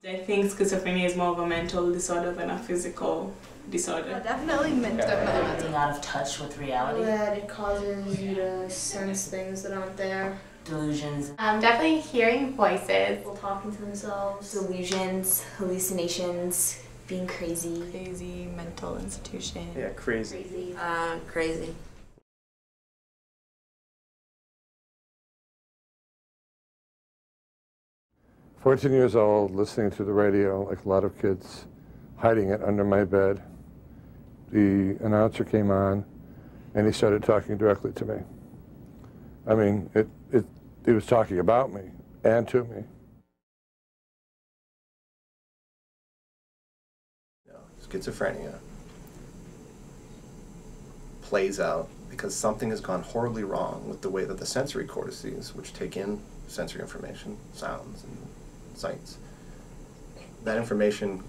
I think schizophrenia is more of a mental disorder than a physical disorder. Yeah, definitely mental. Being out of touch with reality. That it causes you to sense things that aren't there. Delusions. Definitely hearing voices. People talking to themselves. Delusions, hallucinations, being crazy. Crazy mental institution. Yeah, crazy. Crazy. 14 years old, listening to the radio like a lot of kids, hiding it under my bed. The announcer came on, and he started talking directly to me. I mean, he was talking about me and to me. Schizophrenia plays out because something has gone horribly wrong with the way that the sensory cortices, which take in sensory information, sounds and sights, that information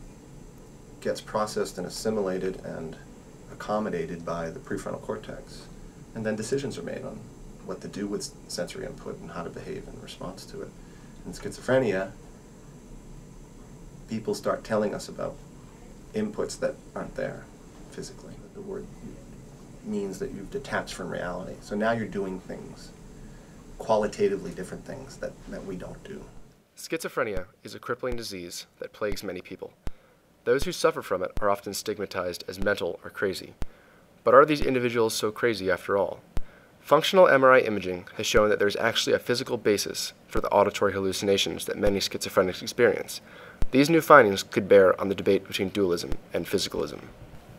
gets processed and assimilated and accommodated by the prefrontal cortex, and then decisions are made on what to do with sensory input and how to behave in response to it. In schizophrenia, people start telling us about inputs that aren't there physically. The word means that you've detached from reality. So now you're doing things, qualitatively different things that we don't do. Schizophrenia is a crippling disease that plagues many people. Those who suffer from it are often stigmatized as mental or crazy. But are these individuals so crazy after all? Functional MRI imaging has shown that there is actually a physical basis for the auditory hallucinations that many schizophrenics experience. These new findings could bear on the debate between dualism and physicalism.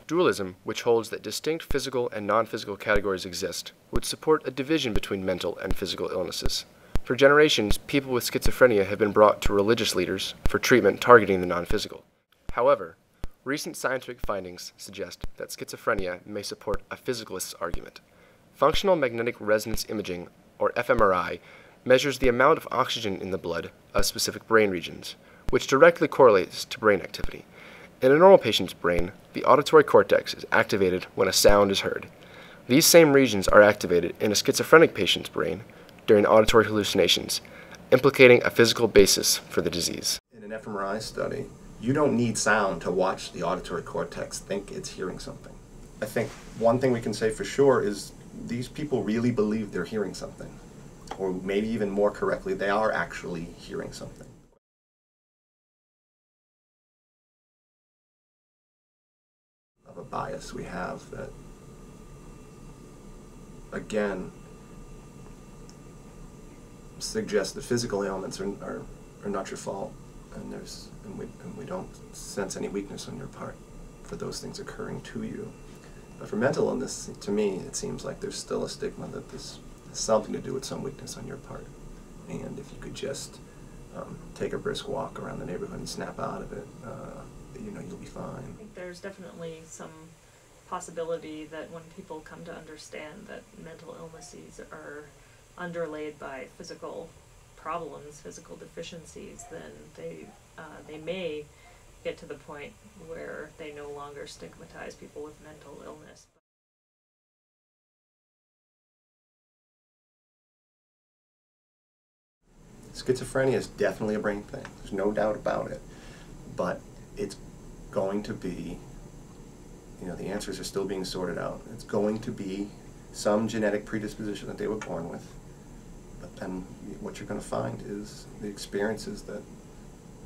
Dualism, which holds that distinct physical and non-physical categories exist, would support a division between mental and physical illnesses. For generations, people with schizophrenia have been brought to religious leaders for treatment targeting the non-physical. However, recent scientific findings suggest that schizophrenia may support a physicalist's argument. Functional magnetic resonance imaging, or fMRI, measures the amount of oxygen in the blood of specific brain regions, which directly correlates to brain activity. In a normal patient's brain, the auditory cortex is activated when a sound is heard. These same regions are activated in a schizophrenic patient's brain during auditory hallucinations, implicating a physical basis for the disease. In an fMRI study, you don't need sound to watch the auditory cortex think it's hearing something. I think one thing we can say for sure is these people really believe they're hearing something. Or maybe even more correctly, they are actually hearing something. Of a bias we have that, again, suggests the physical ailments are not your fault, and we don't sense any weakness on your part for those things occurring to you. But for mental illness, to me, it seems like there's still a stigma that this has something to do with some weakness on your part. And if you could just take a brisk walk around the neighborhood and snap out of it, you know, you'll be fine. I think there's definitely some possibility that when people come to understand that mental illnesses are underlaid by physical problems, physical deficiencies, then they may get to the point where they no longer stigmatize people with mental illness. Schizophrenia is definitely a brain thing. There's no doubt about it. But it's going to be, you know, the answers are still being sorted out. It's going to be some genetic predisposition that they were born with. But then what you're going to find is the experiences that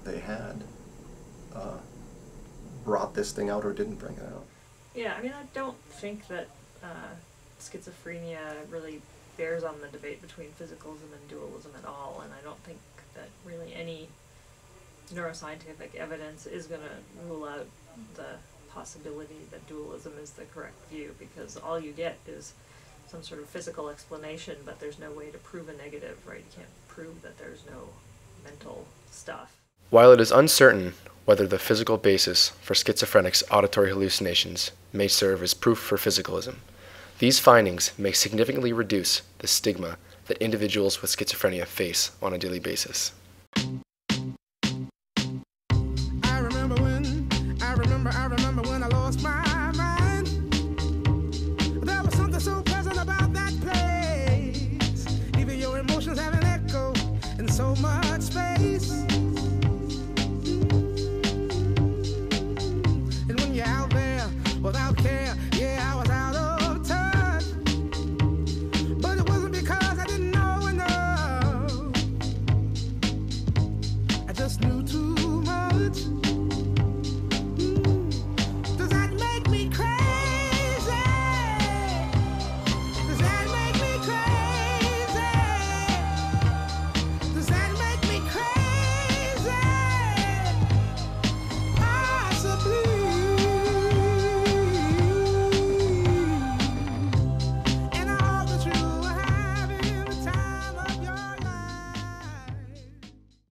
they had brought this thing out or didn't bring it out. Yeah, I mean, I don't think that schizophrenia really bears on the debate between physicalism and dualism at all, and I don't think that really any neuroscientific evidence is going to rule out the possibility that dualism is the correct view, because all you get is some sort of physical explanation, but there's no way to prove a negative, right? You can't prove that there's no mental stuff. While it is uncertain whether the physical basis for schizophrenics' auditory hallucinations may serve as proof for physicalism, these findings may significantly reduce the stigma that individuals with schizophrenia face on a daily basis.